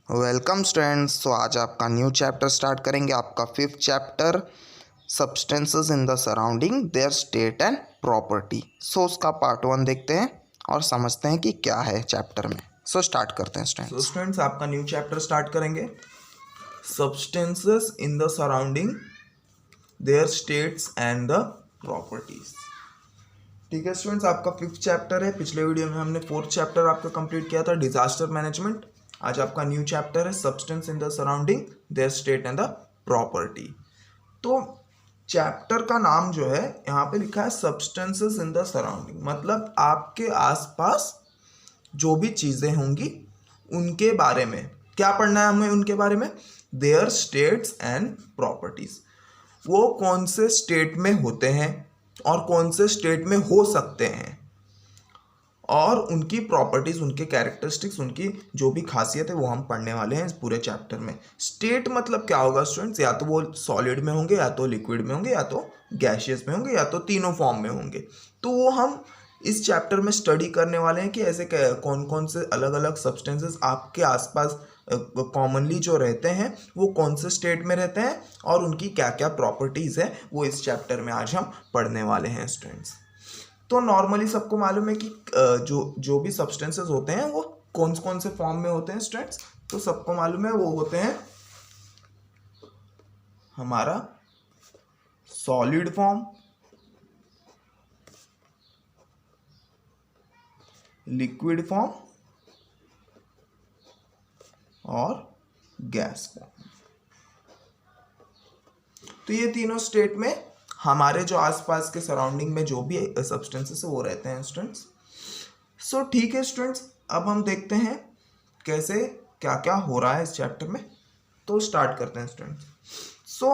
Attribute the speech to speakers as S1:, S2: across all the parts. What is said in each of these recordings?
S1: Welcome students. तो आज आपका न्यू चैप्टर स्टार्ट करेंगे, आपका 5th chapter substances in the surrounding their state and property. So उसका पार्ट 1 देखते हैं और समझते हैं कि क्या है चैप्टर में। सो स्टार्ट करते हैं स्टूडेंट्स।
S2: स्टूडेंट्स आपका न्यू चैप्टर स्टार्ट करेंगे, substances in the surrounding their states and the properties. ठीक है स्टूडेंट्स, आपका 5th चैप्टर है। पिछले वीडियो में हमने 4th चैप्टर आपका कंप्लीट किया था, डिजास्टर मैनेजमेंट। आज आपका न्यू चैप्टर है substance in the surrounding their state and the property. तो चैप्टर का नाम जो है यहाँ पे लिखा है सब्सटेंसेस इन द सराउंडिंग, मतलब आपके आसपास जो भी चीजें होंगी उनके बारे में क्या पढ़ना है हमें, उनके बारे में देयर स्टेट्स एंड प्रॉपर्टीज। वो कौन से स्टेट में होते हैं और कौन से स्टेट में हो सकते हैं, और उनकी प्रॉपर्टीज, उनके कैरेक्टरिस्टिक्स, उनकी जो भी खासियत है वो हम पढ़ने वाले हैं इस पूरे चैप्टर में। स्टेट मतलब क्या होगा स्टूडेंट्स, या तो वो सॉलिड में होंगे, या तो लिक्विड में होंगे, या तो गैशियस में होंगे, या तो तीनों फॉर्म में होंगे। तो वो हम इस चैप्टर में स्टडी करने वाले हैं कि ऐसे कौन कौन से अलग अलग सब्सटेंसेस आपके आसपास कॉमनली जो रहते हैं वो कौन से स्टेट में रहते हैं और उनकी क्या क्या प्रॉपर्टीज है, वो इस चैप्टर में आज हम पढ़ने वाले हैं स्टूडेंट्स। तो नॉर्मली सबको मालूम है कि जो जो भी सब्सटेंसेस होते हैं वो कौन कौन से फॉर्म में होते हैं स्टूडेंट्स। तो सबको मालूम है वो होते हैं हमारा सॉलिड फॉर्म, लिक्विड फॉर्म और गैस फॉर्म। तो ये तीनों स्टेट में हमारे जो आसपास के सराउंडिंग में जो भी सब्सटेंसेस है वो रहते हैं स्टूडेंट्स। सो ठीक है स्टूडेंट्स, अब हम देखते हैं कैसे क्या क्या हो रहा है इस चैप्टर में। तो स्टार्ट करते हैं स्टूडेंट्स। सो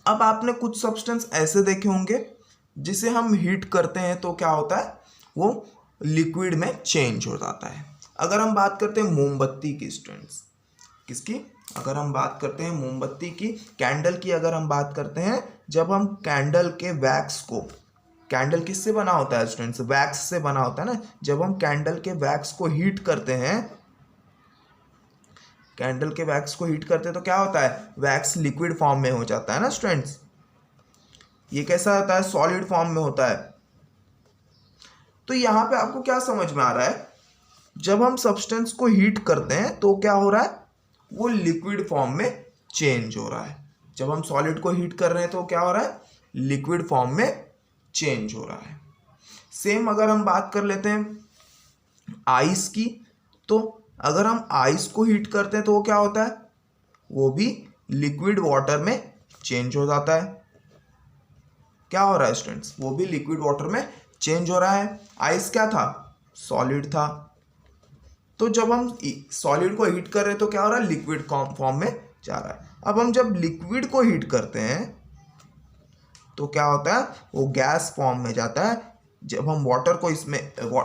S2: अब आपने कुछ सब्सटेंस ऐसे देखे होंगे जिसे हम हीट करते हैं तो क्या होता है, वो लिक्विड में चेंज हो जाता है। अगर हम बात करते हैं मोमबत्ती की स्टूडेंट्स, किसकी, अगर हम बात करते हैं मोमबत्ती की, कैंडल की अगर हम बात करते हैं, जब हम कैंडल के वैक्स को, कैंडल किससे बना होता है स्टूडेंट्स, वैक्स से बना होता है ना। जब हम कैंडल के वैक्स को हीट करते हैं, कैंडल के वैक्स को हीट करते हैं तो क्या होता है, वैक्स लिक्विड फॉर्म में हो जाता है ना स्टूडेंट्स। ये कैसा होता है, सॉलिड फॉर्म में होता है। तो यहां पे आपको क्या समझ में आ रहा है, जब हम सब्सटेंस को हीट करते हैं तो क्या हो रहा है, वो लिक्विड फॉर्म में चेंज हो रहा है। जब हम सॉलिड को हीट कर रहे हैं तो क्या हो रहा है, लिक्विड फॉर्म में चेंज हो रहा है। सेम अगर हम बात कर लेते हैं आइस की, तो अगर हम आइस को हीट करते हैं तो वो क्या होता है, वो भी लिक्विड वाटर में चेंज हो जाता है। क्या हो रहा है स्टूडेंट्स, वो भी लिक्विड वाटर में चेंज हो रहा है। आइस क्या था, सॉलिड था। तो जब हम सॉलिड को हीट कर रहे हैं तो क्या हो रहा है, लिक्विड फॉर्म में जा रहा है। अब हम जब लिक्विड को हीट करते हैं तो क्या होता है, वो गैस फॉर्म में जाता है। जब हम वाटर को इसमें,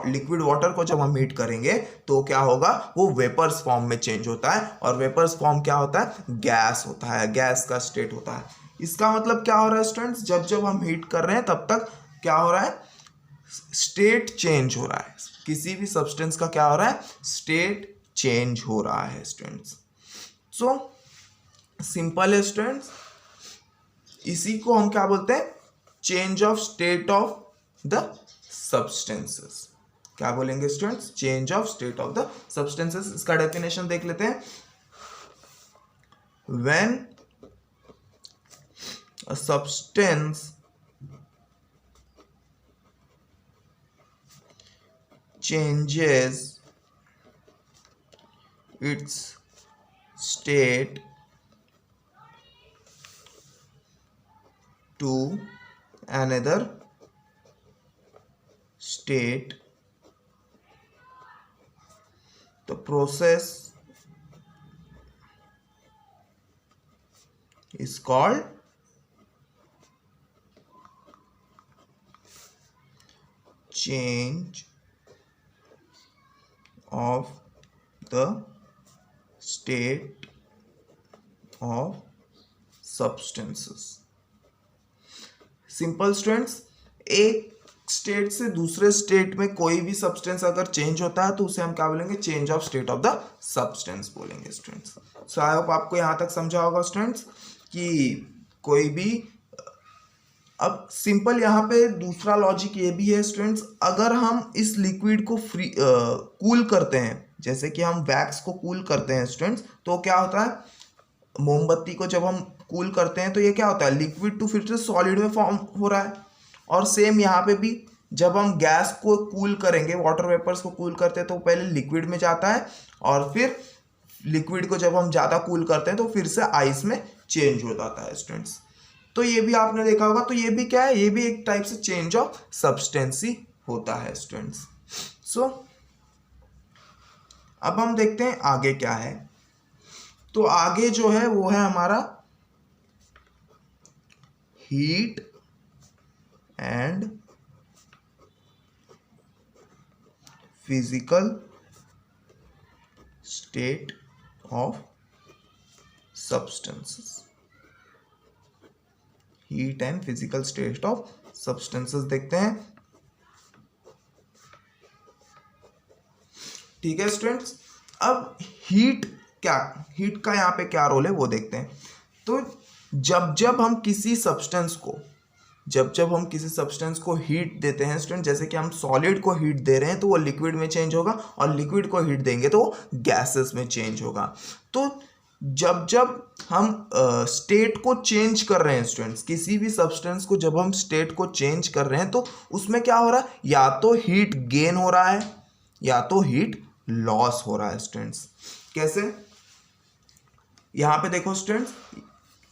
S2: लिक्विड वाटर को जब हम हीट करेंगे तो क्या होगा, वो वेपर्स फॉर्म में चेंज होता है। और वेपर्स फॉर्म क्या होता है, गैस होता है, गैस का स्टेट होता है। इसका मतलब क्या हो रहा है स्टूडेंट्स, जब जब हम हीट कर रहे हैं तब तक क्या हो रहा है, स्टेट चेंज हो रहा है। किसी भी सब्सटेंस का क्या हो रहा है, स्टेट चेंज हो रहा है स्टूडेंट्स। सो सिंपल है स्टूडेंट्स, इसी को हम क्या बोलते हैं, change of state of the substances. क्या बोलेंगे students, change of state of the substances. इसका डेफिनेशन देख लेते हैं। When a substance changes its state to another state, the process is called change of the state of substances। Simple students, एक state से दूसरे state में कोई भी सब्सटेंस अगर चेंज होता है तो उसे हम क्या बोलेंगे, change of state of the substance बोलेंगे स्टूडेंट्स। सो आई होप आपको यहाँ तक समझा होगा स्टूडेंट्स कि कोई भी, अब सिंपल यहाँ पे दूसरा लॉजिक ये भी है स्टूडेंट्स, अगर हम इस लिक्विड को कूल करते हैं, जैसे कि हम वैक्स को कूल करते हैं स्टूडेंट्स, तो क्या होता है, मोमबत्ती को जब हम कूल करते हैं तो ये क्या होता है, लिक्विड टू फिर से सॉलिड में फॉर्म हो रहा है। और सेम यहाँ पे भी जब हम गैस को कूल करेंगे, वाटर वेपर्स को कूल करते हैं तो पहले लिक्विड में जाता है और फिर लिक्विड को जब हम ज़्यादा कूल करते हैं तो फिर से आइस में चेंज हो जाता है स्टूडेंट्स। तो ये भी आपने देखा होगा, तो ये भी क्या है, ये भी एक टाइप से चेंज ऑफ सब्सटेंस ही होता है स्टूडेंट्स। सो अब हम देखते हैं आगे क्या है। तो आगे जो है वो है हमारा heat and physical state of substances. Heat and physical state of substances देखते हैं। ठीक है स्टूडेंट्स, अब हीट का यहाँ पे क्या रोल है वो देखते हैं। तो जब हम किसी सब्सटेंस को हीट देते हैं स्टूडेंट, जैसे कि हम सॉलिड को हीट दे रहे हैं तो वो लिक्विड में चेंज होगा, और लिक्विड को हीट देंगे तो वो गैसेस में चेंज होगा। तो जब हम स्टेट को चेंज कर रहे हैं स्टूडेंट्स, किसी भी सब्सटेंस को जब हम स्टेट को चेंज कर रहे हैं तो उसमें क्या हो रहा है, या तो हीट गेन हो रहा है या तो हीट लॉस हो रहा है स्टूडेंट्स। कैसे, यहाँ पे देखो स्टूडेंट्स,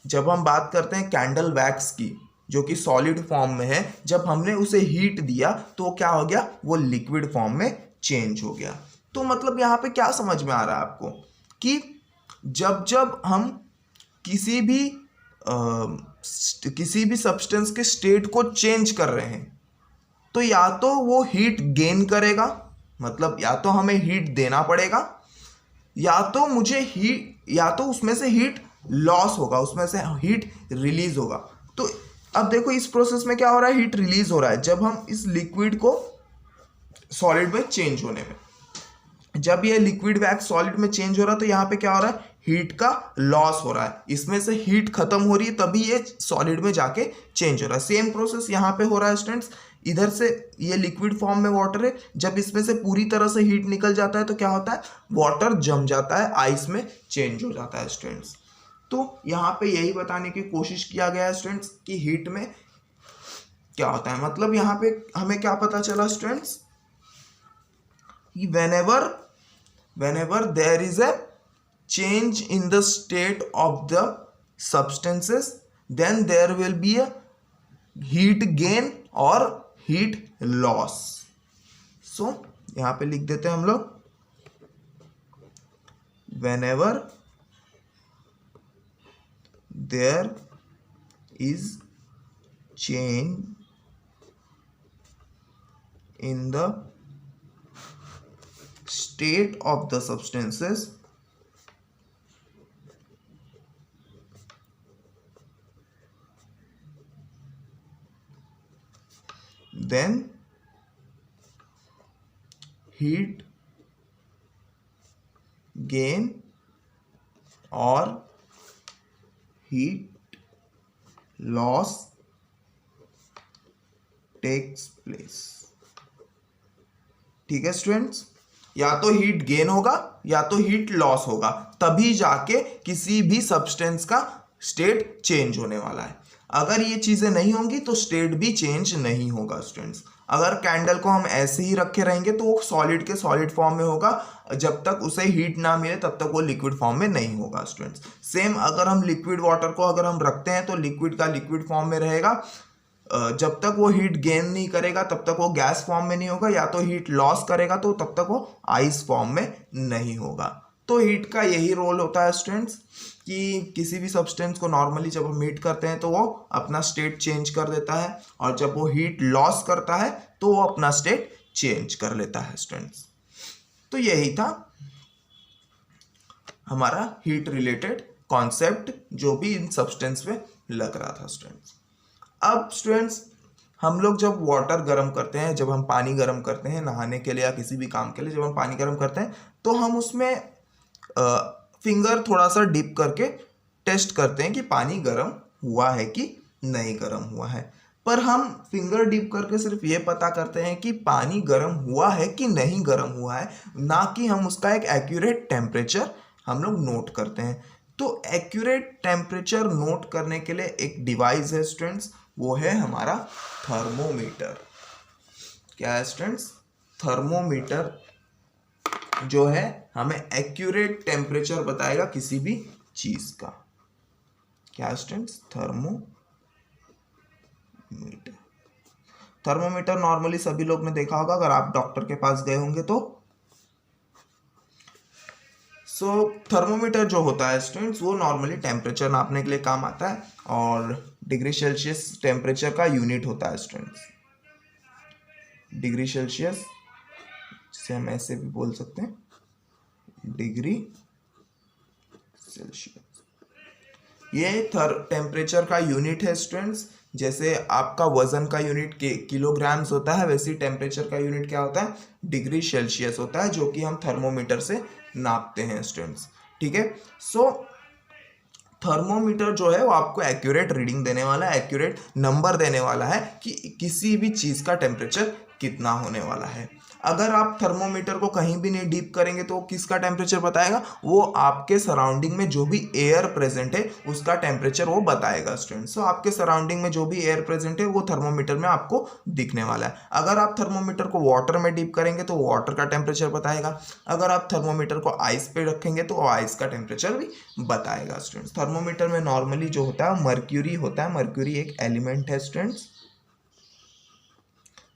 S2: जब हम बात करते हैं कैंडल वैक्स की जो कि सॉलिड फॉर्म में है, जब हमने उसे हीट दिया तो वो क्या हो गया, वो लिक्विड फॉर्म में चेंज हो गया। तो मतलब यहाँ पे क्या समझ में आ रहा है आपको कि जब हम किसी भी सब्सटेंस के स्टेट को चेंज कर रहे हैं तो या तो वो हीट गेन करेगा, मतलब या तो हमें हीट देना पड़ेगा, या तो उसमें से हीट लॉस होगा, उसमें से हीट रिलीज होगा। तो अब देखो इस प्रोसेस में क्या हो रहा है, हीट रिलीज हो रहा है जब हम इस लिक्विड को सॉलिड में चेंज होने में, जब ये लिक्विड वैक्स सॉलिड में चेंज हो रहा है तो यहाँ पे क्या हो रहा है, हीट का लॉस हो रहा है, इसमें से हीट खत्म हो रही है तभी ये सॉलिड में जाके चेंज हो रहा है। सेम प्रोसेस यहाँ पे हो रहा है स्टूडेंट्स, इधर से ये लिक्विड फॉर्म में वाटर है, जब इसमें से पूरी तरह से हीट निकल जाता है तो क्या होता है, वाटर जम जाता है, आइस में चेंज हो जाता है स्टूडेंट्स। तो यहाँ पे यही बताने की कोशिश किया गया है स्टूडेंट्स कि हीट में क्या होता है। मतलब यहाँ पे हमें क्या पता चला students, whenever there is a change in the state of the substances, then there will be a heat gain or heat loss. So यहाँ पे लिख देते हैं हम लोग, whenever there is change in the state of the substances, then heat gain or heat loss takes place। ठीक है students, या तो हीट गेन होगा या तो हीट लॉस होगा, तभी जाके किसी भी सब्सटेंस का स्टेट चेंज होने वाला है। अगर ये चीजें नहीं होंगी तो स्टेट भी चेंज नहीं होगा स्टूडेंट्स। अगर कैंडल को हम ऐसे ही रखे रहेंगे तो वो सॉलिड के सॉलिड फॉर्म में होगा, जब तक उसे हीट ना मिले तब तक वो लिक्विड फॉर्म में नहीं होगा स्टूडेंट्स। सेम अगर हम लिक्विड वाटर को अगर हम रखते हैं तो लिक्विड का लिक्विड फॉर्म में रहेगा, जब तक वो हीट गेन नहीं करेगा तब तक वो गैस फॉर्म में नहीं होगा, या तो हीट लॉस करेगा तो तब तक वो आइस फॉर्म में नहीं होगा। तो हीट का यही रोल होता है स्टूडेंट्स कि किसी भी सब्सटेंस को नॉर्मली जब हम हीट करते हैं तो वो अपना स्टेट चेंज कर देता है, और जब वो हीट लॉस करता है तो वो अपना स्टेट चेंज कर लेता है स्टूडेंट्स। तो यही था हमारा हीट रिलेटेड कॉन्सेप्ट जो भी इन सब्सटेंस में लग रहा था स्टूडेंट्स। अब स्टूडेंट्स हम लोग जब वाटर गर्म करते हैं, जब हम पानी गर्म करते हैं नहाने के लिए या किसी भी काम के लिए, जब हम पानी गर्म करते हैं तो हम उसमें फिंगर थोड़ा सा डिप करके टेस्ट करते हैं कि पानी गर्म हुआ है कि नहीं गर्म हुआ है। पर हम फिंगर डिप करके सिर्फ ये पता करते हैं कि पानी गर्म हुआ है कि नहीं गर्म हुआ है, ना कि हम उसका एक एक्यूरेट टेम्परेचर हम लोग नोट करते हैं। तो एक्यूरेट टेम्परेचर नोट करने के लिए एक डिवाइस है स्टूडेंट्स, वो है हमारा थर्मोमीटर। क्या है स्टूडेंट्स? थर्मोमीटर जो है हमें एक्यूरेट टेम्परेचर बताएगा किसी भी चीज का। क्या स्टूडेंट्स? थर्मोमीटर। थर्मोमीटर नॉर्मली सभी लोग ने देखा होगा अगर आप डॉक्टर के पास गए होंगे तो। थर्मोमीटर जो होता है स्टूडेंट्स वो नॉर्मली टेम्परेचर नापने के लिए काम आता है और डिग्री सेल्सियस टेम्परेचर का यूनिट होता है स्टूडेंट्स। डिग्री सेल्सियस, जिसे हम ऐसे भी बोल सकते हैं, डिग्री सेल्सियस, ये टेम्परेचर का यूनिट है स्टूडेंट्स। जैसे आपका वजन का यूनिट किलोग्राम्स होता है, वैसे टेम्परेचर का यूनिट क्या होता है? डिग्री सेल्सियस होता है, जो कि हम थर्मोमीटर से नापते हैं स्टूडेंट्स। ठीक है। थर्मोमीटर जो है वो आपको एक्यूरेट रीडिंग देने वाला है, एक्यूरेट नंबर देने वाला है कि किसी भी चीज़ का टेम्परेचर कितना होने वाला है। अगर आप थर्मोमीटर को कहीं भी नहीं डीप करेंगे तो किसका टेम्परेचर बताएगा? वो आपके सराउंडिंग में जो भी एयर प्रेजेंट है उसका टेम्परेचर वो बताएगा स्टूडेंट्स। आपके सराउंडिंग में जो भी एयर प्रेजेंट है वो थर्मोमीटर में आपको दिखने वाला है। अगर आप थर्मोमीटर को वाटर में डीप करेंगे तो वाटर का टेम्परेचर बताएगा। अगर आप थर्मोमीटर को आइस पे रखेंगे तो आइस का टेम्परेचर भी बताएगा स्टूडेंट्स। थर्मोमीटर में नॉर्मली जो होता है मर्क्यूरी होता है। मर्क्यूरी एक एलिमेंट है स्टूडेंट्स।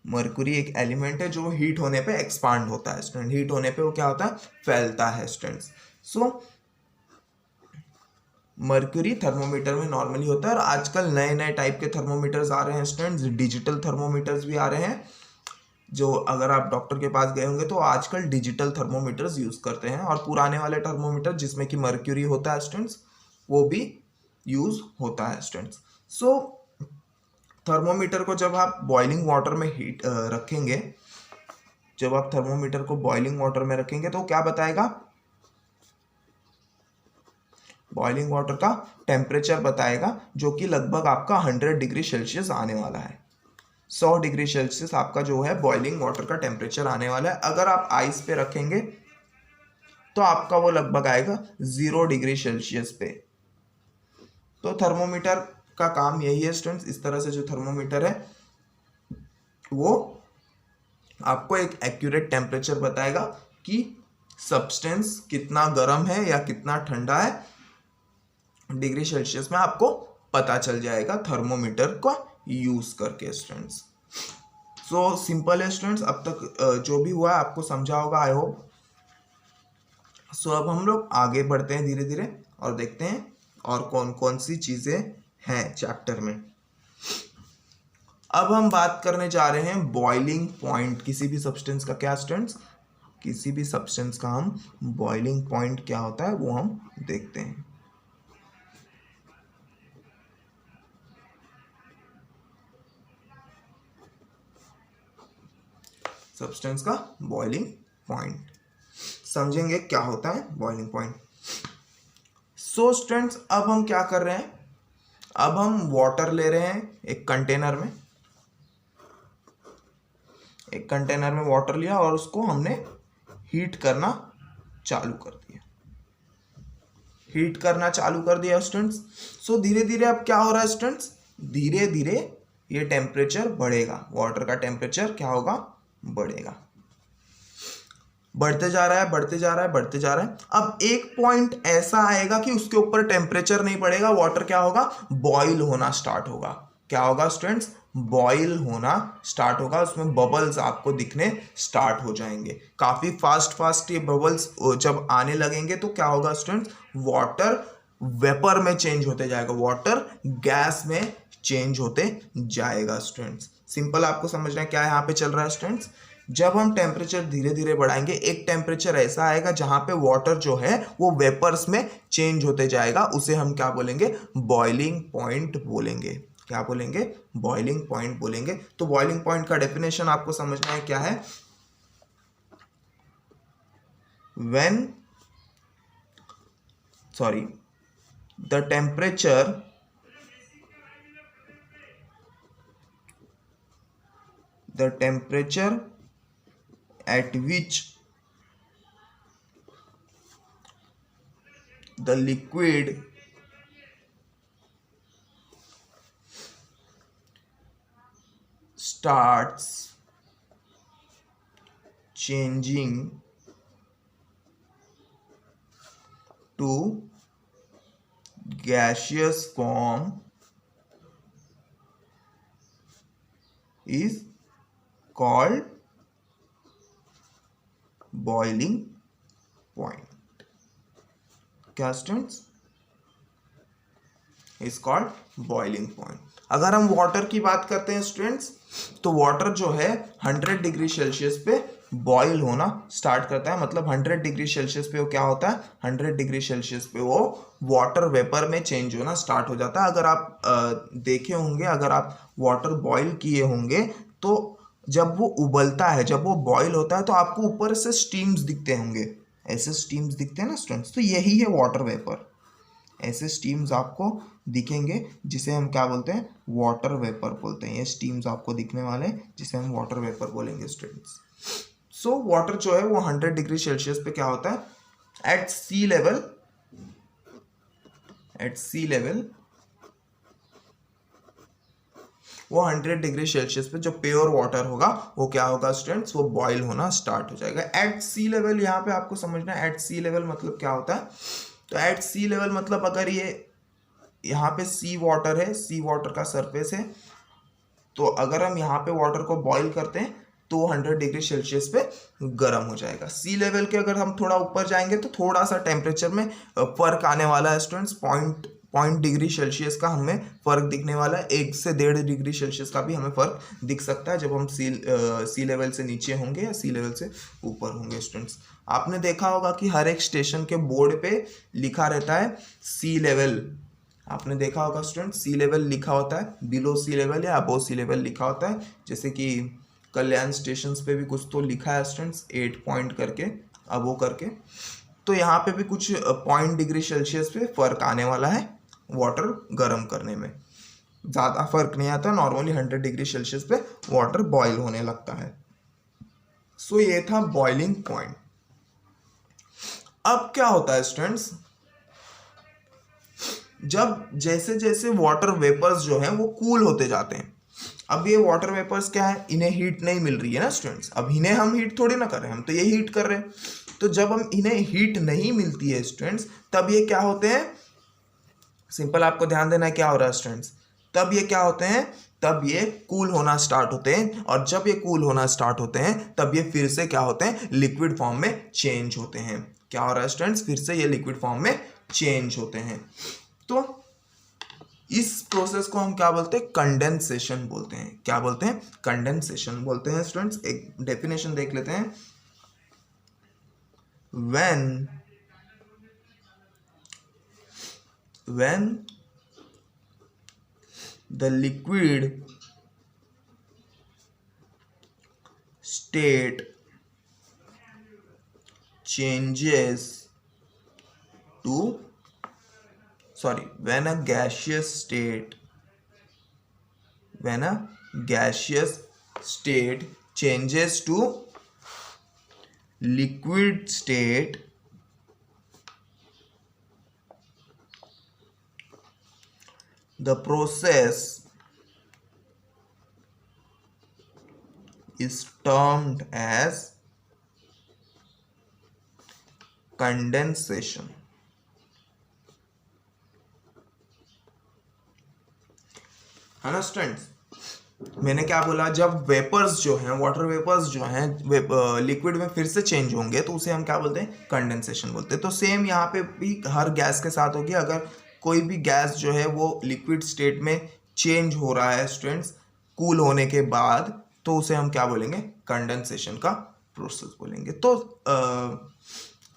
S2: मर्क्यूरी एक एलिमेंट है जो हीट होने पे एक्सपांड होता है स्टूडेंट। हीट होने पे वो क्या होता है? फैलता है स्टूडेंट्स। मर्क्यूरी थर्मोमीटर में नॉर्मली होता है और आजकल नए नए टाइप के थर्मोमीटर्स आ रहे हैं स्टूडेंट्स। डिजिटल थर्मोमीटर्स भी आ रहे हैं, जो अगर आप डॉक्टर के पास गए होंगे तो आजकल डिजिटल थर्मोमीटर्स यूज करते हैं। और पुराने वाले थर्मोमीटर जिसमें कि मर्क्यूरी होता है स्टूडेंट्स, वो भी यूज होता है स्टूडेंट्स। थर्मोमीटर को जब आप बॉइलिंग वाटर में रखेंगे, जब आप थर्मोमीटर को बॉइलिंग वाटर में रखेंगे तो क्या बताएगा? बॉइलिंग वाटर का टेम्परेचर बताएगा, जो कि लगभग आपका 100 डिग्री सेल्सियस आने वाला है। 100 डिग्री सेल्सियस आपका जो है बॉइलिंग वाटर का टेम्परेचर आने वाला है। अगर आप आइस पे रखेंगे तो आपका वो लगभग आएगा 0 डिग्री सेल्सियस पे। तो थर्मोमीटर का काम यही है स्टूडेंट्स। इस तरह से जो थर्मोमीटर है वो आपको एक एक्यूरेट टेम्परेचर बताएगा कि सब्सटेंस कितना गर्म है या कितना ठंडा है। डिग्री सेल्सियस में आपको पता चल जाएगा थर्मोमीटर का यूज करके स्टूडेंट्स। सिंपल है स्टूडेंट्स। अब तक जो भी हुआ है आपको समझा होगा, आई होप। अब हम लोग आगे बढ़ते हैं धीरे धीरे और देखते हैं और कौन कौन सी चीजें हैं चैप्टर में। अब हम बात करने जा रहे हैं बॉइलिंग पॉइंट किसी भी सब्सटेंस का। क्या स्टूडेंट्स? किसी भी सब्सटेंस का हम बॉइलिंग पॉइंट क्या होता है वो हम देखते हैं। सब्सटेंस का बॉइलिंग पॉइंट समझेंगे क्या होता है बॉइलिंग पॉइंट। स्टूडेंट्स अब हम क्या कर रहे हैं? अब हम वाटर ले रहे हैं एक कंटेनर में। एक कंटेनर में वाटर लिया और उसको हमने हीट करना चालू कर दिया। हीट करना चालू कर दिया स्टूडेंट्स। धीरे धीरे अब क्या हो रहा है स्टूडेंट्स? धीरे धीरे ये टेम्परेचर बढ़ेगा। वाटर का टेम्परेचर क्या होगा? बढ़ेगा। बढ़ते जा रहा है, बढ़ते जा रहा है, बढ़ते जा रहा है। अब एक पॉइंट ऐसा आएगा कि उसके ऊपर टेम्परेचर नहीं बढ़ेगा। वाटर क्या होगा? बॉईल होना स्टार्ट होगा। क्या होगा स्टूडेंट्स? बॉईल होना स्टार्ट होगा। उसमें बबल्स आपको दिखने स्टार्ट हो जाएंगे। काफी फास्ट ये बबल्स जब आने लगेंगे तो क्या होगा स्टूडेंट्स? वाटर वेपर में चेंज होते जाएगा, वाटर गैस में चेंज होते जाएगा स्टूडेंट्स। सिंपल आपको समझना है क्या यहाँ पे चल रहा है स्टूडेंट्स। जब हम टेम्परेचर धीरे धीरे बढ़ाएंगे, एक टेम्परेचर ऐसा आएगा जहां पे वाटर जो है वो वेपर्स में चेंज होते जाएगा। उसे हम क्या बोलेंगे? बॉइलिंग पॉइंट बोलेंगे। क्या बोलेंगे, बॉइलिंग पॉइंट बोलेंगे। तो बॉइलिंग पॉइंट का डेफिनेशन आपको समझना है क्या है, when the temperature at which the liquid starts changing to gaseous form is called boiling point. क्या students, is called boiling point. अगर हम वाटर की बात करते हैं स्टूडेंट्स, तो वाटर जो है 100 डिग्री सेल्सियस पे बॉईल होना स्टार्ट करता है। मतलब 100 डिग्री सेल्सियस पे वो क्या होता है, 100 डिग्री सेल्सियस पे वो वाटर वेपर में चेंज होना स्टार्ट हो जाता है। अगर आप देखे होंगे, अगर आप वाटर बॉईल किए होंगे, तो जब वो उबलता है, जब वो बॉईल होता है, तो आपको ऊपर से स्टीम्स दिखते होंगे, ऐसे स्टीम्स दिखते हैं ना स्टूडेंट्स। तो यही है वाटर वेपर, ऐसे स्टीम्स आपको दिखेंगे जिसे हम क्या बोलते हैं, वाटर वेपर बोलते हैं। ये स्टीम्स आपको दिखने वाले जिसे हम वाटर वेपर बोलेंगे स्टूडेंट्स। सो वाटर जो है वो 100 डिग्री सेल्सियस पे क्या होता है, एट सी लेवल वो 100 डिग्री सेल्सियस पे जो प्योर वाटर होगा वो क्या होगा स्टूडेंट्स, वो बॉईल होना स्टार्ट हो जाएगा एट सी लेवल। यहाँ पे आपको समझना है एट सी लेवल मतलब क्या होता है। तो एट सी लेवल मतलब अगर ये यहाँ पे सी वाटर है, सी वाटर का सरफेस है, तो अगर हम यहाँ पे वाटर को बॉईल करते हैं तो 100 डिग्री सेल्सियस पे गर्म हो जाएगा। सी लेवल के अगर हम थोड़ा ऊपर जाएंगे तो थोड़ा सा टेम्परेचर में फर्क आने वाला है स्टूडेंट्स। पॉइंट डिग्री सेल्सियस का हमें फ़र्क दिखने वाला है, 1 से 1.5 डिग्री सेल्सियस का भी हमें फ़र्क दिख सकता है जब हम सी लेवल से नीचे होंगे या सी लेवल से ऊपर होंगे स्टूडेंट्स। आपने देखा होगा कि हर एक स्टेशन के बोर्ड पे लिखा रहता है सी लेवल, आपने देखा होगा स्टूडेंट्स, सी लेवल लिखा होता है, बिलो सी लेवल या अबो सी लेवल लिखा होता है। जैसे कि कल्याण स्टेशन पे भी कुछ तो लिखा है स्टूडेंट्स, 8 पॉइंट करके, अबो करके। तो यहाँ पे भी कुछ पॉइंट डिग्री सेल्सियस पे फ़र्क आने वाला है वाटर गर्म करने में। ज़्यादा फर्क नहीं आता, नॉर्मली 100 डिग्री सेल्सियस पे वाटर बॉईल होने लगता है। सो ये था बॉइलिंग पॉइंट। अब क्या होता है स्टूडेंट्स, जब जैसे जैसे वाटर वेपर्स जो हैं वो कूल होते जाते हैं। अब ये वाटर वेपर्स क्या है, इन्हें हीट नहीं मिल रही है ना स्टूडेंट्स। अब इन्हें हम हीट थोड़ी ना कर रहे हैं, हम तो ये हीट कर रहे हैं। तो जब हम इन्हें हीट नहीं मिलती है स्टूडेंट्स, तब ये क्या होते हैं, सिंपल आपको ध्यान देना है क्या हो रहा है स्टूडेंट्स, तब ये क्या होते हैं, तब ये कूल होना स्टार्ट होते हैं। और जब ये कूल होना स्टार्ट होते हैं तब ये फिर से क्या होते हैं, लिक्विड फॉर्म में चेंज होते हैं। क्या हो रहा है स्टूडेंट्स, फिर से ये लिक्विड फॉर्म में चेंज होते हैं। तो इस प्रोसेस को हम क्या बोलते हैं, कंडेंसेशन बोलते हैं। क्या बोलते हैं, कंडेंसेशन बोलते हैं स्टूडेंट्स। एक डेफिनेशन देख लेते हैं, when the liquid state changes to when a gaseous state changes to liquid state, the process is termed as condensation। है ना स्टूडेंट्स, मैंने क्या बोला, जब वेपर्स जो हैं, वाटर वेपर्स जो हैं लिक्विड में फिर से चेंज होंगे तो उसे हम क्या बोलते हैं, कंडेंसेशन बोलते हैं। तो सेम यहाँ पे भी हर गैस के साथ होगी। अगर कोई भी गैस जो है वो लिक्विड स्टेट में चेंज हो रहा है स्टूडेंट्स कूल होने के बाद, तो उसे हम क्या बोलेंगे, कंडेंसेशन का प्रोसेस बोलेंगे। तो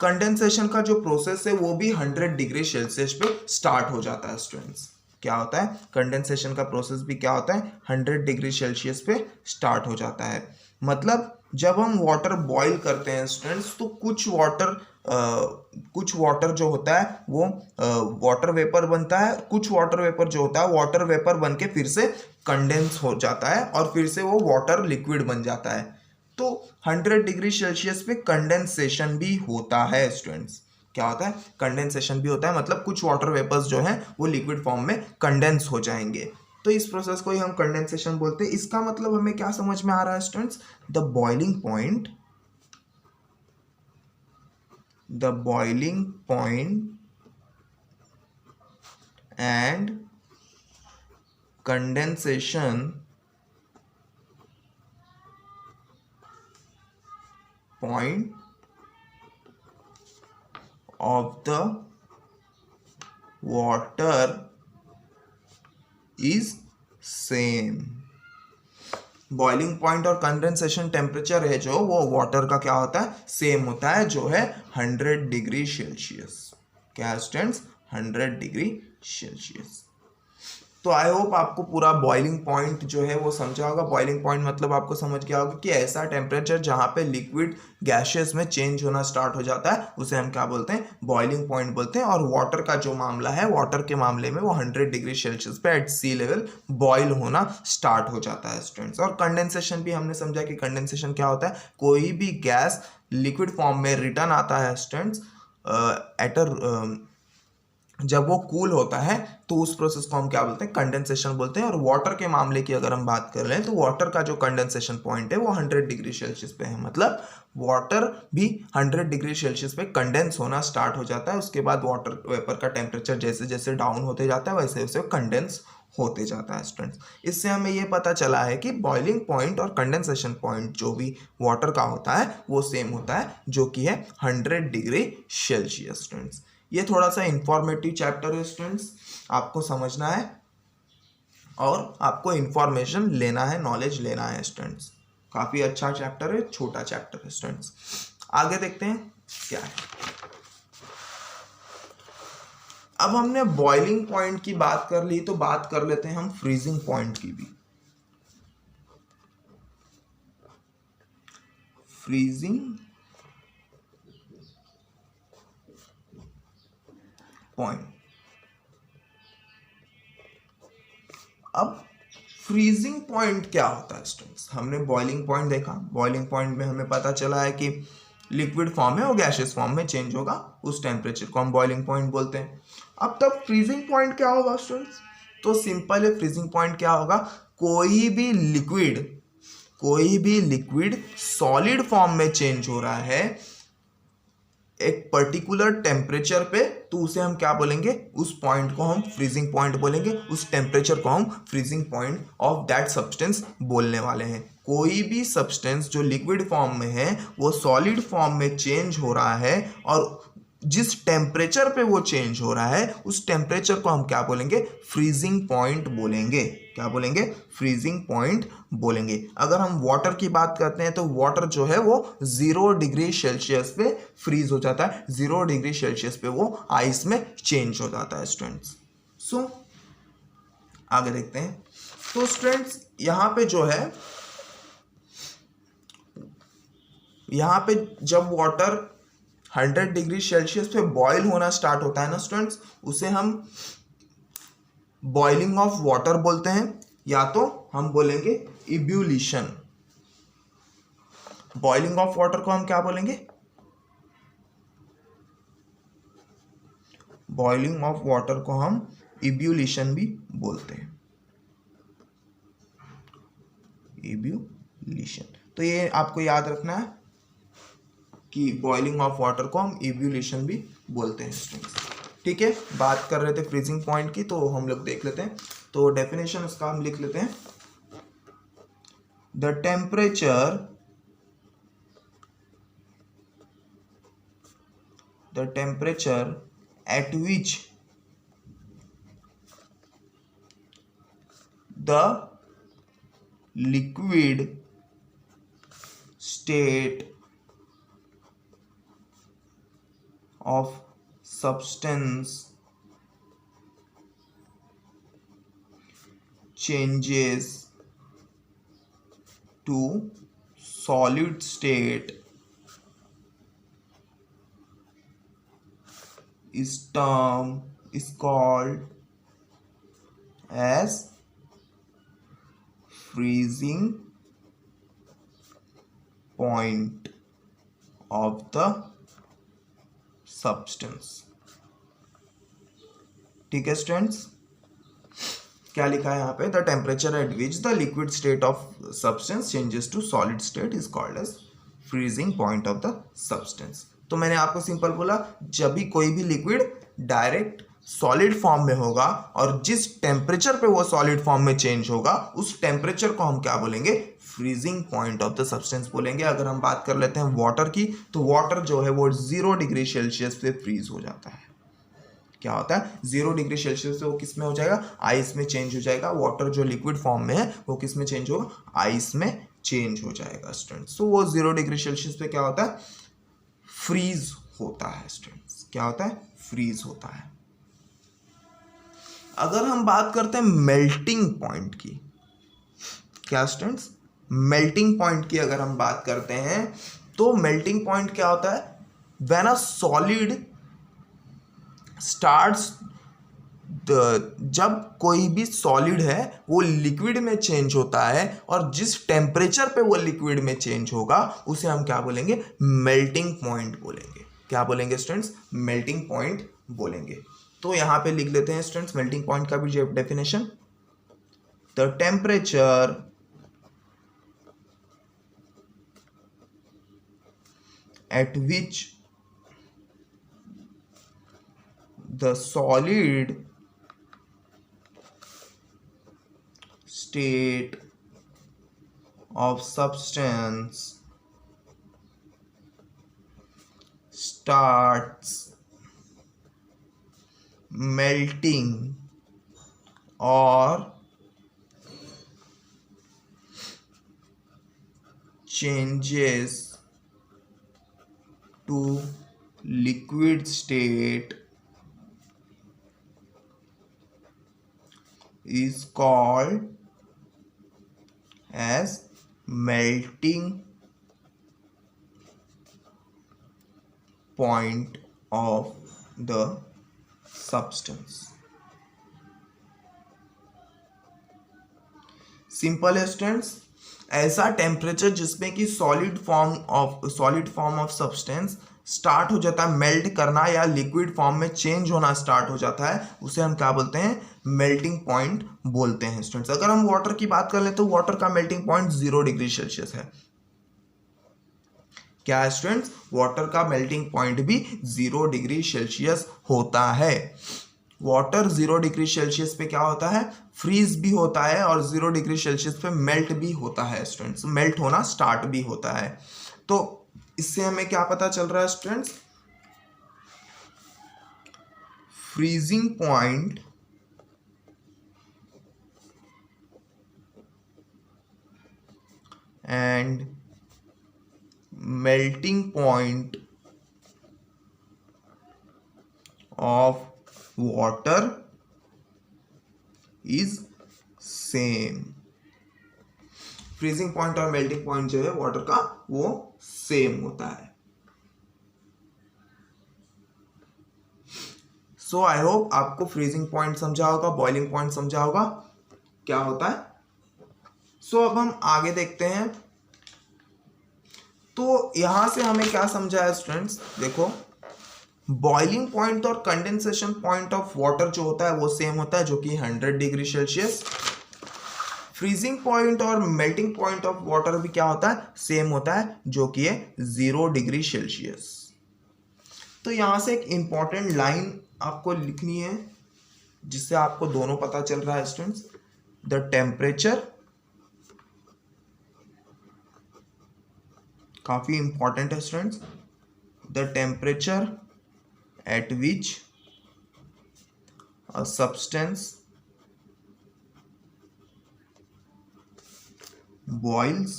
S2: कंडेंसेशन का जो प्रोसेस है वो भी 100 डिग्री सेल्सियस पे स्टार्ट हो जाता है स्टूडेंट्स। क्या होता है, कंडेंसेशन का प्रोसेस भी क्या होता है, 100 डिग्री सेल्सियस पे स्टार्ट हो जाता है। मतलब जब हम वाटर बॉईल करते हैं स्टूडेंट्स, तो कुछ वाटर जो होता है वो वाटर वेपर बनता है, कुछ वाटर वेपर जो होता है वाटर वेपर बन के फिर से कंडेंस हो जाता है और फिर से वो वाटर लिक्विड बन जाता है। तो 100 डिग्री सेल्सियस पे कंडेंसेशन भी होता है स्टूडेंट्स। क्या होता है, कंडेंसेशन भी होता है, मतलब कुछ वाटर वेपर्स जो हैं वो लिक्विड फॉर्म में कंडेंस हो जाएंगे। तो इस प्रोसेस को ही हम कंडेंसेशन बोलते हैं। इसका मतलब हमें क्या समझ में आ रहा है students, the boiling point and condensation point of the water is same। Boiling point और कंडेंसेशन टेम्परेचर है जो वो वाटर का क्या होता है, सेम होता है, जो है 100 डिग्री सेल्सियस। क्या स्टूडेंट्स, 100 डिग्री सेल्सियस। तो आई होप आपको पूरा बॉइलिंग पॉइंट जो है वो समझा होगा। बॉइलिंग पॉइंट मतलब आपको समझ गया होगा कि ऐसा टेम्परेचर जहाँ पे लिक्विड गैसेस में चेंज होना स्टार्ट हो जाता है उसे हम क्या बोलते हैं, बॉइलिंग पॉइंट बोलते हैं। और वाटर का जो मामला है, वाटर के मामले में वो 100 डिग्री सेल्सियस पे एट सी लेवल बॉयल होना स्टार्ट हो जाता है स्टूडेंट्स। और कंडेंसेशन भी हमने समझा कि कंडेंसेशन क्या होता है, कोई भी गैस लिक्विड फॉर्म में रिटर्न आता है स्टूडेंट्स जब वो कूल होता है तो उस प्रोसेस को हम क्या बोलते हैं, कंडेंसेशन बोलते हैं। और वाटर के मामले की अगर हम बात कर लें तो वाटर का जो कंडेंसेशन पॉइंट है वो 100 डिग्री सेल्सियस पे है। मतलब वाटर भी 100 डिग्री सेल्सियस पे कंडेंस होना स्टार्ट हो जाता है। उसके बाद वाटर वेपर का टेम्परेचर जैसे जैसे डाउन होते जाता है वैसे वैसे कंडेंस होते जाता है स्टूडेंट्स। इससे हमें ये पता चला है कि बॉइलिंग पॉइंट और कंडेंसेशन पॉइंट जो भी वाटर का होता है वो सेम होता है, जो कि है 100 डिग्री सेल्सियस स्टूडेंट्स। ये थोड़ा सा इंफॉर्मेटिव चैप्टर है स्टूडेंट्स, आपको समझना है और आपको इंफॉर्मेशन लेना है, नॉलेज लेना है स्टूडेंट्स। काफ़ी अच्छा चैप्टर है, छोटा चैप्टर है स्टूडेंट्स। आगे देखते हैं क्या है। अब हमने बॉइलिंग पॉइंट की बात कर ली तो बात कर लेते हैं हम फ्रीजिंग पॉइंट की भी। Freezing point. अब फ्रीजिंग पॉइंट क्या होता है स्टूडेंट्स, हमने बॉइलिंग पॉइंट देखा, बॉइलिंग पॉइंट में हमें पता चला है कि लिक्विड फॉर्म है वो गैसियस फॉर्म में चेंज होगा, उस टेम्परेचर को हम बॉइलिंग पॉइंट बोलते हैं। अब तब फ्रीजिंग पॉइंट क्या होगा स्टूडेंट्स, तो सिंपल है, फ्रीजिंग पॉइंट क्या होगा, कोई भी लिक्विड सॉलिड फॉर्म में चेंज हो रहा है एक पर्टिकुलर टेम्परेचर पे, तो उसे हम क्या बोलेंगे, उस पॉइंट को हम फ्रीजिंग पॉइंट बोलेंगे, उस टेम्परेचर को हम freezing point of that substance बोलने वाले हैं। कोई भी सब्सटेंस जो लिक्विड फॉर्म में है वो सॉलिड फॉर्म में चेंज हो रहा है और जिस टेम्परेचर पे वो चेंज हो रहा है उस टेम्परेचर को हम क्या बोलेंगे, फ्रीजिंग पॉइंट बोलेंगे। क्या बोलेंगे, फ्रीजिंग पॉइंट बोलेंगे। अगर हम वाटर की बात करते हैं तो वाटर जो है वो 0 डिग्री सेल्सियस पे फ्रीज हो जाता है, 0 डिग्री सेल्सियस पे वो आइस में चेंज हो जाता है स्टूडेंट्स। सो आगे देखते हैं। तो स्टूडेंट्स यहाँ पे जो है, यहाँ पे जब वाटर 100 डिग्री सेल्सियस पे बॉयल होना स्टार्ट होता है ना स्टूडेंट्स, उसे हम बॉइलिंग ऑफ वाटर बोलते हैं, या तो हम बोलेंगे इब्यूलिशन। बॉइलिंग ऑफ वाटर को हम क्या बोलेंगे, बॉइलिंग ऑफ वाटर को हम इब्यूलिशन भी बोलते हैं, इब्यूलिशन। तो ये आपको याद रखना है कि बॉइलिंग ऑफ वाटर को हम इब्यूलिशन भी बोलते हैं स्टूडेंट्स। ठीक है, बात कर रहे थे फ्रीजिंग पॉइंट की, तो हम लोग देख लेते हैं। तो डेफिनेशन उसका हम लिख लेते हैं, the temperature at which the liquid state of substance changes to solid state is called as freezing point of the substance। ठीक है स्टूडेंट्स, क्या लिखा है यहाँ पे? The temperature at which the liquid state of substance changes to solid state is called as freezing point of the substance. तो मैंने आपको सिंपल बोला, जब भी कोई भी लिक्विड डायरेक्ट सॉलिड फॉर्म में होगा और जिस टेम्परेचर पे वो सॉलिड फॉर्म में चेंज होगा, उस टेम्परेचर को हम क्या बोलेंगे? Freezing point of the substance बोलेंगे। अगर हम बात कर लेते हैं वाटर की, तो वाटर जो है वो 0 डिग्री सेल्सियस पे फ्रीज हो जाता है। क्या होता है? 0 डिग्री सेल्सियस से वो किस में हो जाएगा? आइस में चेंज हो जाएगा। वाटर जो लिक्विड फॉर्म में है वो किस में चेंज होगा? आइस में चेंज हो जाएगा स्टूडेंट्स। तो वो 0 डिग्री सेल्सियस पे क्या होता है? फ्रीज होता है स्टूडेंट्स। क्या होता है? फ्रीज होता है। अगर हम बात करते हैं मेल्टिंग पॉइंट की, क्या स्टूडेंट्स? मेल्टिंग पॉइंट की अगर हम बात करते हैं तो मेल्टिंग पॉइंट क्या होता है? व्हेन अ सॉलिड स्टार्ट्स जब कोई भी सॉलिड है वो लिक्विड में चेंज होता है और जिस टेम्परेचर पे वो लिक्विड में चेंज होगा उसे हम क्या बोलेंगे? मेल्टिंग पॉइंट बोलेंगे। क्या बोलेंगे स्टूडेंट्स? मेल्टिंग पॉइंट बोलेंगे। तो यहां पे लिख लेते हैं स्टूडेंट्स मेल्टिंग पॉइंट का भी definition. The temperature at which the solid state of substance starts melting or changes to liquid state is called as melting point of the substance। Simple है स्टूडेंट्स, ऐसा टेम्परेचर जिसमें कि solid form of substance start हो जाता है melt करना या liquid form में चेंज होना स्टार्ट हो जाता है, उसे हम क्या बोलते हैं? मेल्टिंग पॉइंट बोलते हैं स्टूडेंट्स। अगर हम वाटर की बात कर ले तो वाटर का मेल्टिंग पॉइंट 0 डिग्री सेल्सियस है। क्या है स्टूडेंट्स? वाटर का मेल्टिंग पॉइंट भी 0 डिग्री सेल्सियस होता है। वाटर 0 डिग्री सेल्सियस पे क्या होता है? फ्रीज भी होता है और 0 डिग्री सेल्सियस पे मेल्ट भी होता है स्टूडेंट्स। मेल्ट होना स्टार्ट भी होता है। तो इससे हमें क्या पता चल रहा है students? Freezing point and melting point of water is same. Freezing point और मेल्टिंग पॉइंट जो है वाटर का वो सेम होता है। सो आई होप आपको फ्रीजिंग पॉइंट समझा होगा, बॉइलिंग पॉइंट समझा होगा क्या होता है। सो अब हम आगे देखते हैं। तो यहां से हमें क्या समझा है स्टूडेंट्स? देखो, बॉइलिंग पॉइंट और कंडेंसेशन पॉइंट ऑफ वाटर जो होता है वो सेम होता है, जो कि 100 डिग्री सेल्सियस। फ्रीजिंग पॉइंट और मेल्टिंग पॉइंट ऑफ वाटर भी क्या होता है? सेम होता है, जो कि है 0 डिग्री सेल्सियस। तो यहां से एक इंपॉर्टेंट लाइन आपको लिखनी है जिससे आपको दोनों पता चल रहा है स्टूडेंट्स। द टेम्परेचर, काफी इंपॉर्टेंट है students, the temperature at which a substance boils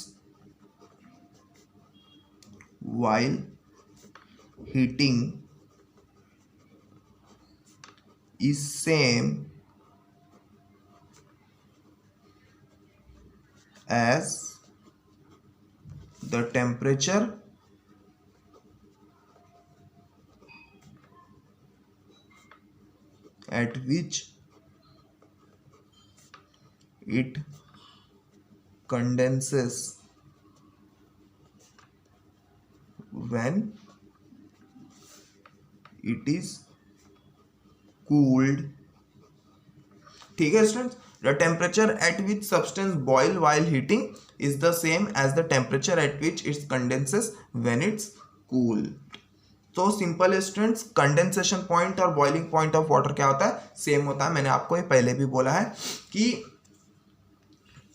S2: while heating is same as the temperature at which it condenses when it is cooled. ठीक है students, the temperature at which substance boil while heating is the same as the temperature at which it's condenses when it's cool. तो simple है students, condensation point और boiling point of water क्या होता है, same होता है. मैंने आपको ये पहले भी बोला है कि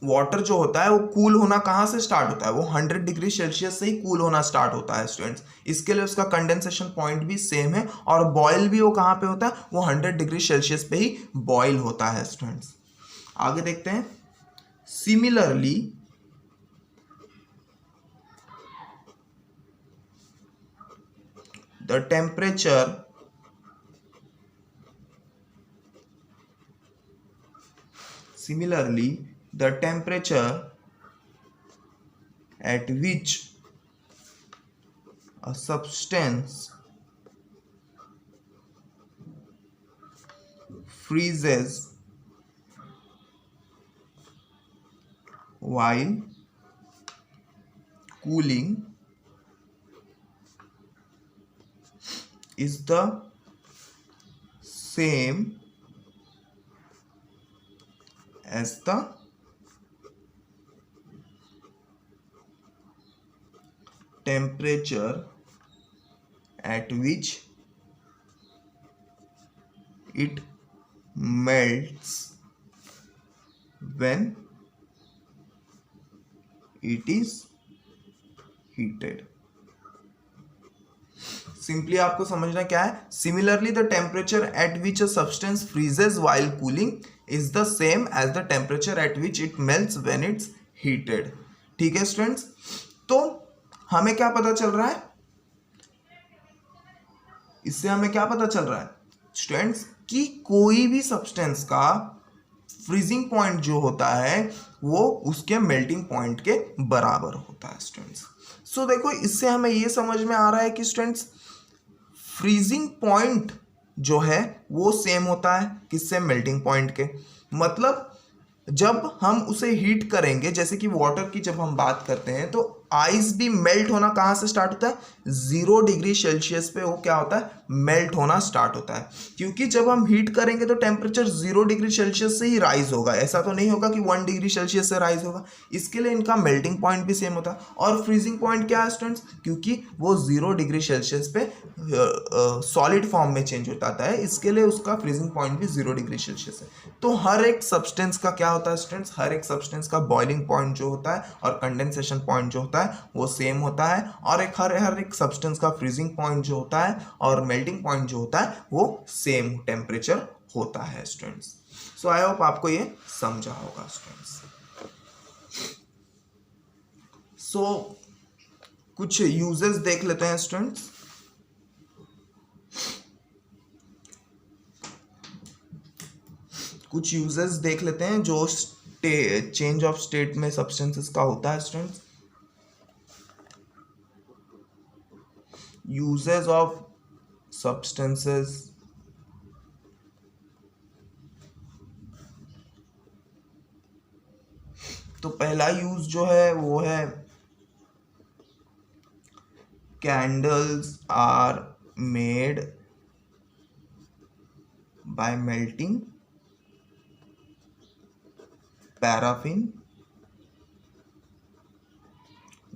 S2: वाटर जो होता है वो कूल होना कहाँ से स्टार्ट होता है, वो 100 डिग्री सेल्सियस से ही कूल होना स्टार्ट होता है स्टूडेंट्स. इसके लिए उसका कंडेंसेशन पॉइंट भी सेम है और बॉयल भी वो कहाँ पे होता है, वो 100 डिग्री सेल्सियस पे ही बॉयल होता है स्टूडेंट्स. आगे देखते हैं. Similarly the temperature at which a substance freezes while cooling is the same as the temperature at which it melts when it is heated. Simply आपको समझना क्या है, similarly the temperature at which a substance freezes while cooling is the same as the temperature at which it melts when it's heated. ठीक है students, तो हमें क्या पता चल रहा है, इससे हमें क्या पता चल रहा है स्टूडेंट्स कि कोई भी सब्सटेंस का फ्रीजिंग पॉइंट जो होता है वो उसके मेल्टिंग पॉइंट के बराबर होता है स्टूडेंट्स. सो देखो, इससे हमें ये समझ में आ रहा है कि स्टूडेंट्स फ्रीजिंग पॉइंट जो है वो सेम होता है किससे, मेल्टिंग पॉइंट के. मतलब जब हम उसे हीट करेंगे, जैसे कि वाटर की जब हम बात करते हैं तो आइस भी मेल्ट होना कहाँ से स्टार्ट होता है, 0 डिग्री सेल्सियस पे वो क्या होता है, मेल्ट होना स्टार्ट होता है. क्योंकि जब हम हीट करेंगे तो टेम्परेचर 0 डिग्री सेल्सियस से ही राइज होगा, ऐसा तो नहीं होगा कि 1 डिग्री सेल्सियस से राइज होगा. इसके लिए इनका मेल्टिंग पॉइंट भी सेम होता है. और फ्रीजिंग पॉइंट क्या है स्टूडेंट्स, क्योंकि वो 0 डिग्री सेल्सियस पे सॉलिड फॉर्म में चेंज होता है, इसके लिए उसका फ्रीजिंग पॉइंट भी 0 डिग्री सेल्सियस है. तो हर एक सब्सटेंस का क्या होता है स्टूडेंट्स, हर एक सब्सटेंस का बॉइलिंग पॉइंट जो होता है और कंडेंसेशन पॉइंट जो होता है वो सेम होता है. और हर एक सब्सटेंस का फ्रीजिंग पॉइंट जो होता है और मेल्टिंग पॉइंट जो होता है वो सेम टेम्परेचर होता है स्टूडेंट्स. सो आई होप आपको ये समझा होगा स्टूडेंट्स. सो कुछ यूजेस देख लेते हैं स्टूडेंट्स. कुछ यूजेस देख लेते हैं जो चेंज ऑफ स्टेट में सब्सटेंसेस का होता है स्टूडेंट्स. यूजेस ऑफ सब्सटेंसेस, तो पहला यूज जो है वो है candles are made by melting paraffin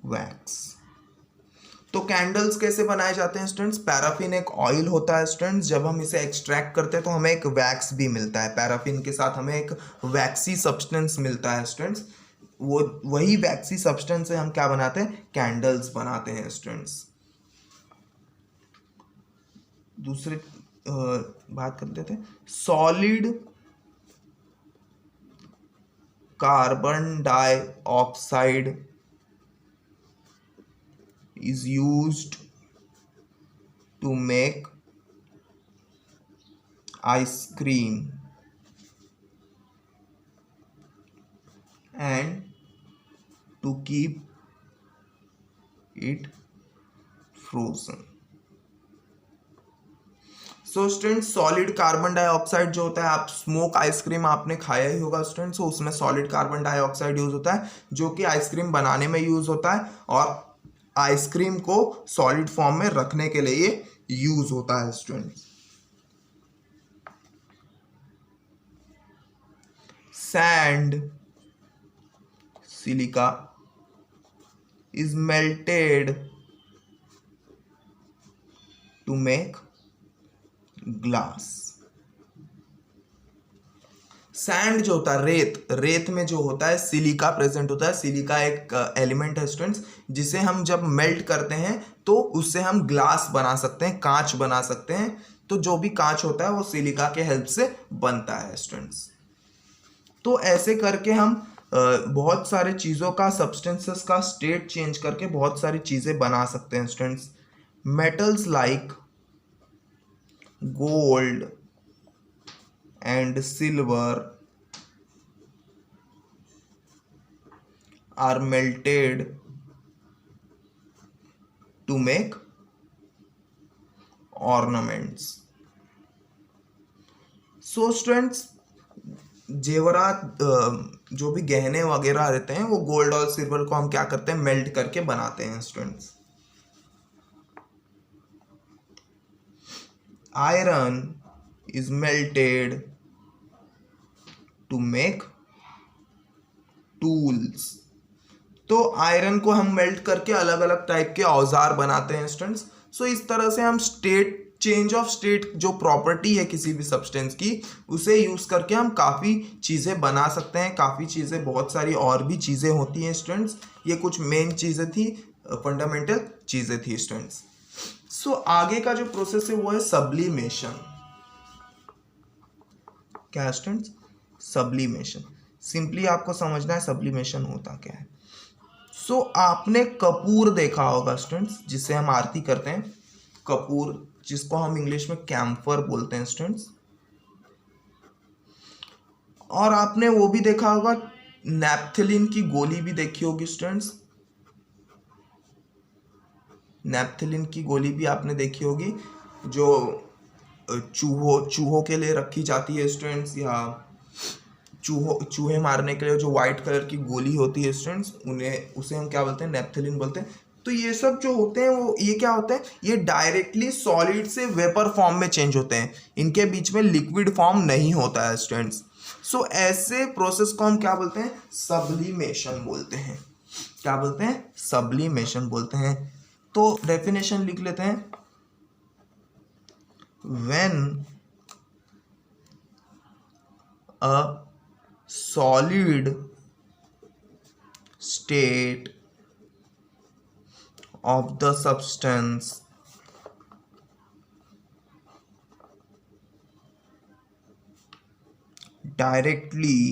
S2: wax. तो कैंडल्स कैसे बनाए जाते हैं स्टूडेंट्स, पैराफिन एक ऑयल होता है स्टूडेंट्स, जब हम इसे एक्सट्रैक्ट करते हैं तो हमें एक वैक्स भी मिलता है, पैराफिन के साथ हमें एक वैक्सी सब्सटेंस मिलता है स्टूडेंट्स. वो वही वैक्सी सब्सटेंस से हम क्या बनाते हैं, कैंडल्स बनाते हैं स्टूडेंट्स. दूसरे बात करते थे, solid carbon dioxide is used to make ice cream, and to keep it frozen. So students solid carbon dioxide जो होता है, आप स्मोक आइसक्रीम आपने खाया ही होगा स्टूडेंट्स, तो उसमें सॉलिड कार्बन डाइऑक्साइड यूज होता है जो कि आइसक्रीम बनाने में यूज होता है और आइसक्रीम को सॉलिड फॉर्म में रखने के लिए ये यूज होता है students. Sand silica is melted to make glass. Sand जो होता है, रेत में जो होता है सिलिका प्रेजेंट होता है। सिलिका एक एलिमेंट है स्टूडेंट्स, जिसे हम जब मेल्ट करते हैं तो उससे हम ग्लास बना सकते हैं, कांच बना सकते हैं। तो जो भी कांच होता है वो सिलिका के हेल्प से बनता है स्टूडेंट्स। तो ऐसे करके हम बहुत सारे चीज़ों का, सब्सटेंसेस का स्टेट चेंज करके बहुत सारी चीज़ें बना सकते हैं students. Metals like gold and silver are melted to make ornaments. So students, जेवरात जो भी गहने वगैरह रहते हैं वो गोल्ड और सिल्वर को हम क्या करते हैं, मेल्ट करके बनाते हैं students. Iron is melted to make tools. तो आयरन को हम मेल्ट करके अलग अलग टाइप के औजार बनाते हैं स्टूडेंट्स। सो इस तरह से हम स्टेट चेंज ऑफ स्टेट जो प्रॉपर्टी है किसी भी सब्सटेंस की, उसे यूज करके हम काफ़ी चीज़ें बना सकते हैं। काफ़ी चीज़ें, बहुत सारी और भी चीज़ें होती हैं स्टूडेंट्स। ये कुछ मेन चीज़ें थी, फंडामेंटल चीज़ें थी स्टूडेंट्स। सो आगे का जो प्रोसेस है वो है सब्लिमेशन। क्या है स्टूडेंट्स? सब्लिमेशन। सिंपली आपको समझना है सब्लिमेशन होता क्या है। सो आपने कपूर देखा होगा स्टूडेंट्स, जिससे हम आरती करते हैं। कपूर, जिसको हम इंग्लिश में कैम्फर बोलते हैं स्टूडेंट्स। और आपने वो भी देखा होगा, नैप्थेलिन की गोली भी देखी होगी स्टूडेंट्स। नैप्थेलिन की गोली भी आपने देखी होगी, जो चूहों के लिए रखी जाती है स्टूडेंट्स, या चूहे मारने के लिए जो वाइट कलर की गोली होती है स्टूडेंट्स, उसे हम क्या बोलते हैं, नैप्थेलिन बोलते हैं। तो ये सब जो होते हैं वो ये क्या होता है, ये डायरेक्टली सॉलिड से वेपर फॉर्म में चेंज होते हैं। इनके बीच में लिक्विड फॉर्म नहीं होता है स्टूडेंट्स। सो ऐसे प्रोसेस को हम क्या बोलते हैं, सब्लिमेशन बोलते हैं। क्या बोलते हैं? सब्लिमेशन बोलते हैं। तो डेफिनेशन लिख लेते हैं। When a solid state of the substance directly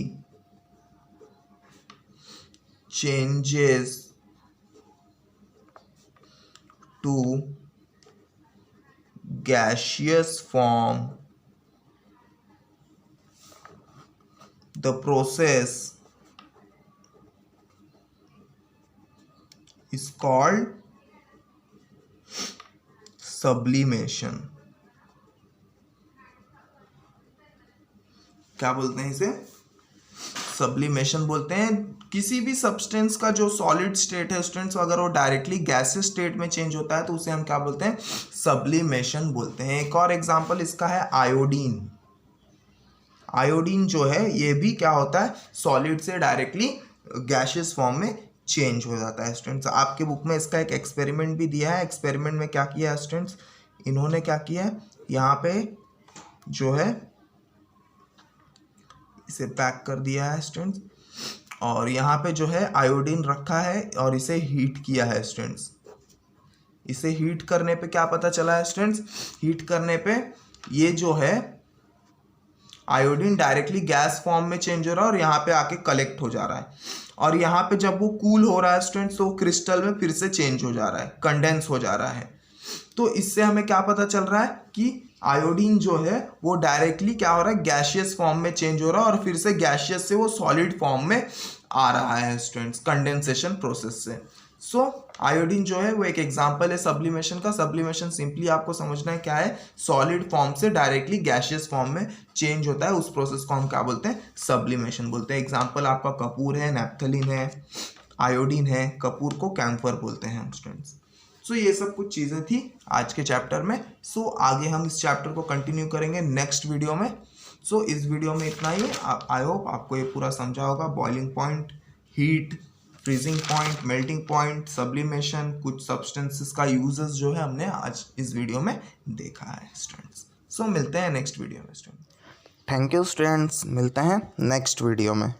S2: changes to gaseous form, the process is called sublimation. क्या बोलते हैं इसे? सब्लिमेशन बोलते हैं। किसी भी सब्सटेंस का जो सॉलिड स्टेट है स्टूडेंट्स, अगर वो डायरेक्टली गैसेस स्टेट में चेंज होता है तो उसे हम क्या बोलते हैं, सब्लिमेशन बोलते हैं। एक और एग्जांपल इसका है आयोडीन। आयोडीन जो है ये भी क्या होता है, सॉलिड से डायरेक्टली गैसियस फॉर्म में चेंज हो जाता है स्टूडेंट्स। आपके बुक में इसका एक एक्सपेरिमेंट भी दिया है। एक्सपेरिमेंट में क्या किया है स्टूडेंट्स, इन्होंने क्या किया है, यहाँ पे जो है इसे पैक कर दिया है स्टूडेंट्स, और यहाँ पे जो है आयोडीन रखा है और इसे हीट किया है स्टूडेंट्स। इसे हीट करने पे क्या पता चला है स्टूडेंट्स, हीट करने पे ये जो है आयोडीन डायरेक्टली गैस फॉर्म में चेंज हो रहा है और यहाँ पे आके कलेक्ट हो जा रहा है। और यहाँ पे जब वो कूल हो रहा है स्टूडेंट्स तो क्रिस्टल में फिर से चेंज हो जा रहा है, कंडेंस हो जा रहा है। तो इससे हमें क्या पता चल रहा है कि आयोडीन जो है वो डायरेक्टली क्या हो रहा है, गैशियस फॉर्म में चेंज हो रहा है और फिर से गैशियस से वो सॉलिड फॉर्म में आ रहा है स्टूडेंट्स, कंडेंसेशन प्रोसेस से। सो आयोडीन जो है वो एक एग्जांपल है सब्लिमेशन का। सब्लिमेशन सिंपली आपको समझना है क्या है, सॉलिड फॉर्म से डायरेक्टली गैशियस फॉर्म में चेंज होता है, उस प्रोसेस को हम क्या बोलते हैं, सब्लिमेशन बोलते हैं। एग्जांपल आपका कपूर है, नैप्थलीन है, आयोडीन है, कपूर को कैम्फर बोलते हैं हम स्टूडेंट्स। सो ये सब कुछ चीज़ें थी आज के चैप्टर में। सो आगे हम इस चैप्टर को कंटिन्यू करेंगे नेक्स्ट वीडियो में। सो इस वीडियो में इतना ही। आई होप आपको ये पूरा समझा होगा, boiling point, heat, freezing point, melting point, sublimation, कुछ सब्सटेंसेस का यूजेस जो है हमने आज इस वीडियो में देखा है स्टूडेंट्स। सो मिलते हैं नेक्स्ट वीडियो में स्टूडेंट्स।
S1: थैंक यू स्टूडेंट्स, मिलते हैं नेक्स्ट वीडियो में।